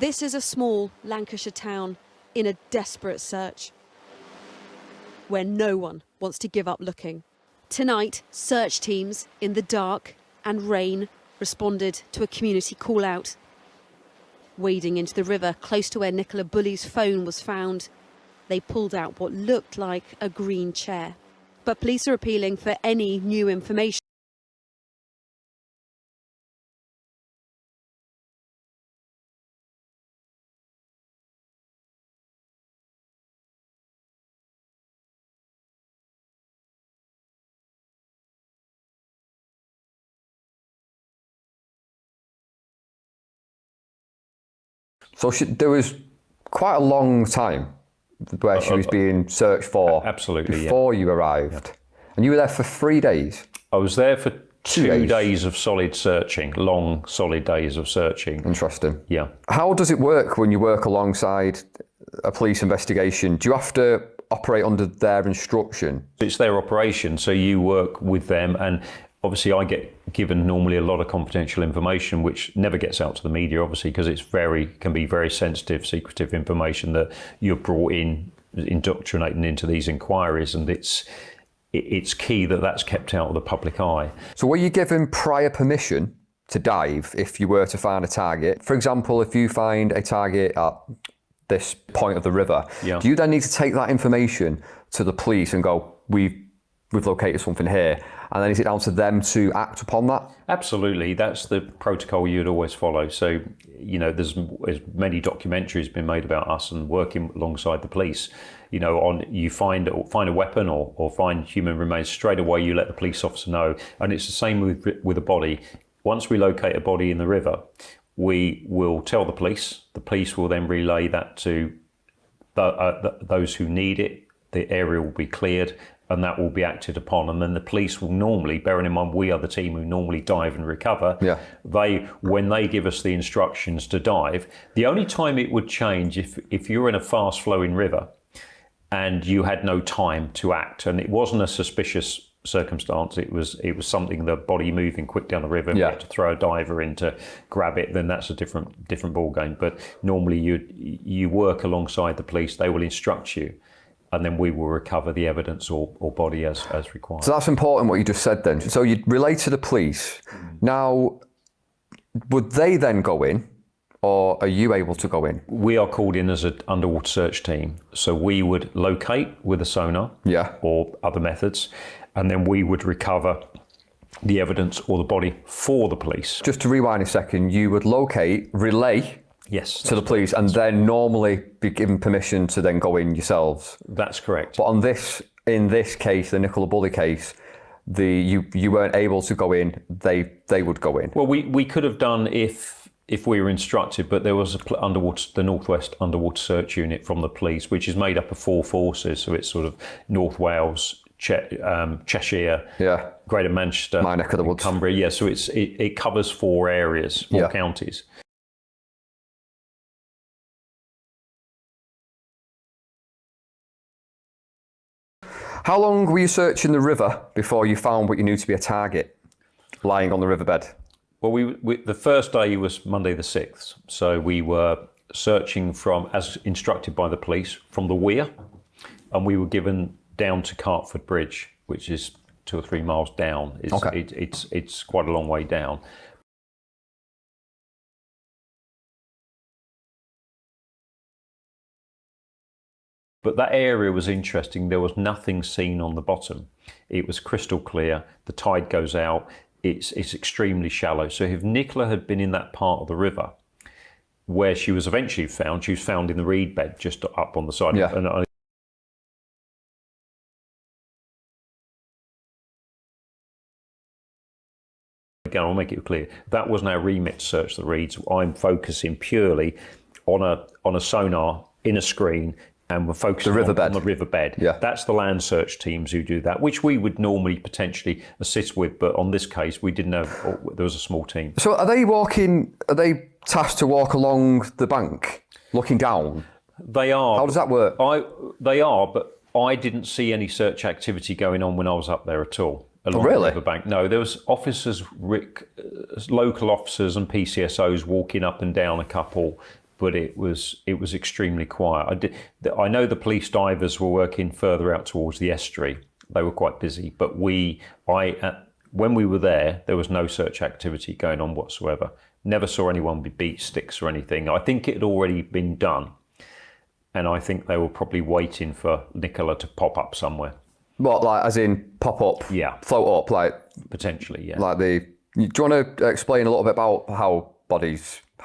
This is a small Lancashire town in a desperate search, where no one wants to give up looking. Tonight, search teams in the dark and rain responded to a community call-out. Wading into the river close to where Nicola Bulley's phone was found, they pulled out what looked like a green chair. But police are appealing for any new information. So there was quite a long time where she was being searched for. Absolutely, before you arrived. Yeah. And you were there for 3 days? I was there for 2 days of solid searching, long, solid days of searching. Interesting. Yeah. How does it work when you work alongside a police investigation? Do you have to operate under their instruction? It's their operation, so you work with them, and obviously I get given normally a lot of confidential information which never gets out to the media, obviously, because it's can be very sensitive, secretive information that you're brought in, indoctrinating into these inquiries, and it's key that that's kept out of the public eye. So were you given prior permission to dive if you were to find a target? For example, if you find a target at this point of the river, do you then need to take that information to the police and go, we've located something here, and then is it down to them to act upon that? Absolutely, that's the protocol you'd always follow. So, you know, there's many documentaries been made about us and working alongside the police. You know, you find a weapon or find human remains, straight away you let the police officer know. And it's the same with a body. Once we locate a body in the river, we will tell the police. The police will then relay that to those who need it. The area will be cleared, and that will be acted upon. And then the police will normally, bearing in mind we are the team who normally dive and recover, when they give us the instructions to dive, the only time it would change if you're in a fast flowing river and you had no time to act, and it wasn't a suspicious circumstance, it was something, the body moving quick down the river, and you had to throw a diver in to grab it, then that's a different ball game. But normally you work alongside the police, they will instruct you, and then we will recover the evidence or body as required. So that's important what you just said then. So you relate to the police. Now, would they then go in, or are you able to go in? We are called in as an underwater search team. So we would locate with a sonar or other methods, and then we would recover the evidence or the body for the police. Just to rewind a second, you would locate, relay to the police, and then normally be given permission to then go in yourselves. That's correct. But in this case, the Nicola Bulley case, you weren't able to go in, they would go in. Well, we could have done if we were instructed, but there was the Northwest Underwater Search Unit from the police, which is made up of 4 forces. So it's sort of North Wales, Cheshire, Greater Manchester, my neck of the woods, Cumbria. Yeah, so it covers 4 areas, 4 counties. How long were you searching the river before you found what you knew to be a target lying on the riverbed? Well, the first day was Monday the 6th. So we were searching from, as instructed by the police, from the weir, and we were given down to Cartford Bridge, which is 2 or 3 miles down. It's quite a long way down. But that area was interesting. There was nothing seen on the bottom. It was crystal clear. The tide goes out. It's extremely shallow. So if Nicola had been in that part of the river where she was eventually found, she was found in the reed bed just up on the side. And again, I'll make it clear, that wasn't our remit to search the reeds. I'm focusing purely on a sonar in a screen, and we're focusing on the riverbed. That's the land search teams who do that, which we would normally potentially assist with, but on this case we didn't have, there was a small team. So are they tasked to walk along the bank looking down? They are. How does that work? They are, but I didn't see any search activity going on when I was up there at all. Along the riverbank. No, there was officers, local officers and PCSOs walking up and down a couple, but it was extremely quiet. I know the police divers were working further out towards the estuary. They were quite busy, but when we were there was no search activity going on whatsoever. Never saw anyone with beat sticks or anything. I think it had already been done, and I think they were probably waiting for Nicola to pop up somewhere. What, like, as in pop up? Yeah. Float up, like? Potentially, yeah. Like do you want to explain a little bit about how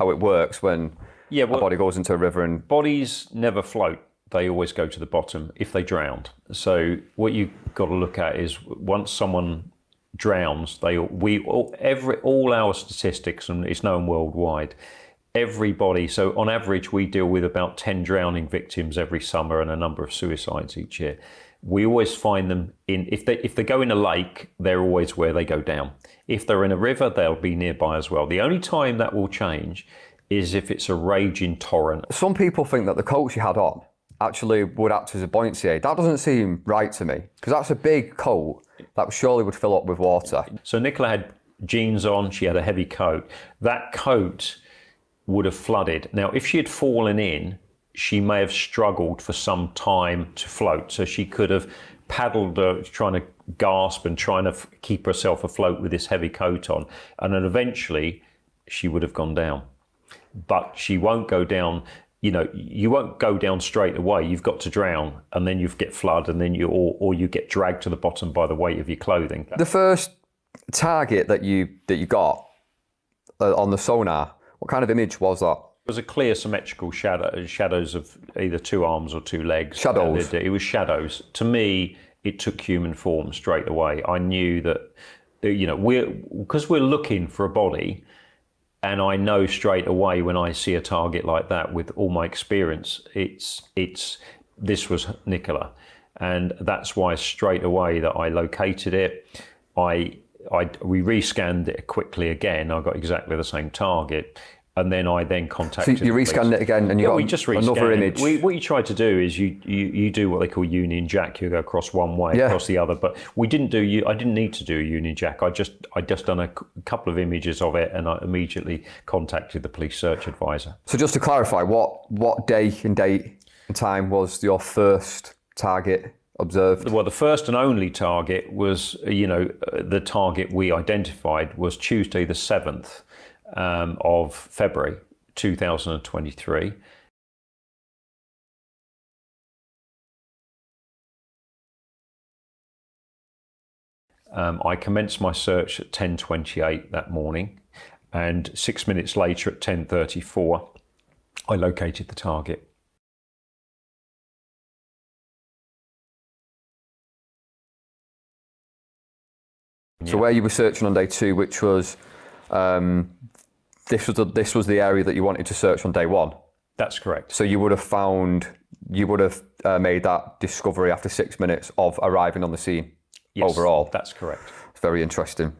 it works when a body goes into a river? And bodies never float. They always go to the bottom if they drowned. So what you've got to look at is once someone drowns, all our statistics, and it's known worldwide, everybody. So on average, we deal with about 10 drowning victims every summer and a number of suicides each year. We always find them if they go in a lake, they're always where they go down. If they're in a river, they'll be nearby as well. The only time that will change is if it's a raging torrent. Some people think that the coat she had on actually would act as a buoyancy aid. That doesn't seem right to me, because that's a big coat that surely would fill up with water. So Nicola had jeans on, she had a heavy coat. That coat would have flooded. Now, if she had fallen in, she may have struggled for some time to float. So she could have paddled, trying to gasp and trying to keep herself afloat with this heavy coat on. And then eventually she would have gone down. But she won't go down, you won't go down straight away. You've got to drown, and then you get flood, and then you get dragged to the bottom by the weight of your clothing. The first target that you got on the sonar, what kind of image was that? It was a clear symmetrical shadows of either two arms or two legs. Shadows? It was shadows. To me, it took human form straight away. I knew that, because we're looking for a body, and I know straight away when I see a target like that, with all my experience, this was Nicola. And that's why straight away that I located it. We rescanned it quickly again. I got exactly the same target. And then I contacted. So you rescanned it again, and you got another image. What you try to do is you do what they call Union Jack. You go across one way, across the other. But we didn't do. I didn't need to do a Union Jack. I just done a couple of images of it, and I immediately contacted the police search advisor. So just to clarify, what day and date and time was your first target observed? Well, the first and only target was, the target we identified was Tuesday the 7th. Of February 2023. I commenced my search at 10:28 that morning, and 6 minutes later at 10:34, I located the target. So where you were searching on day 2, which was this was the area that you wanted to search on day 1. That's correct. So you would have made that discovery after 6 minutes of arriving on the scene. Yes, overall. That's correct. It's very interesting.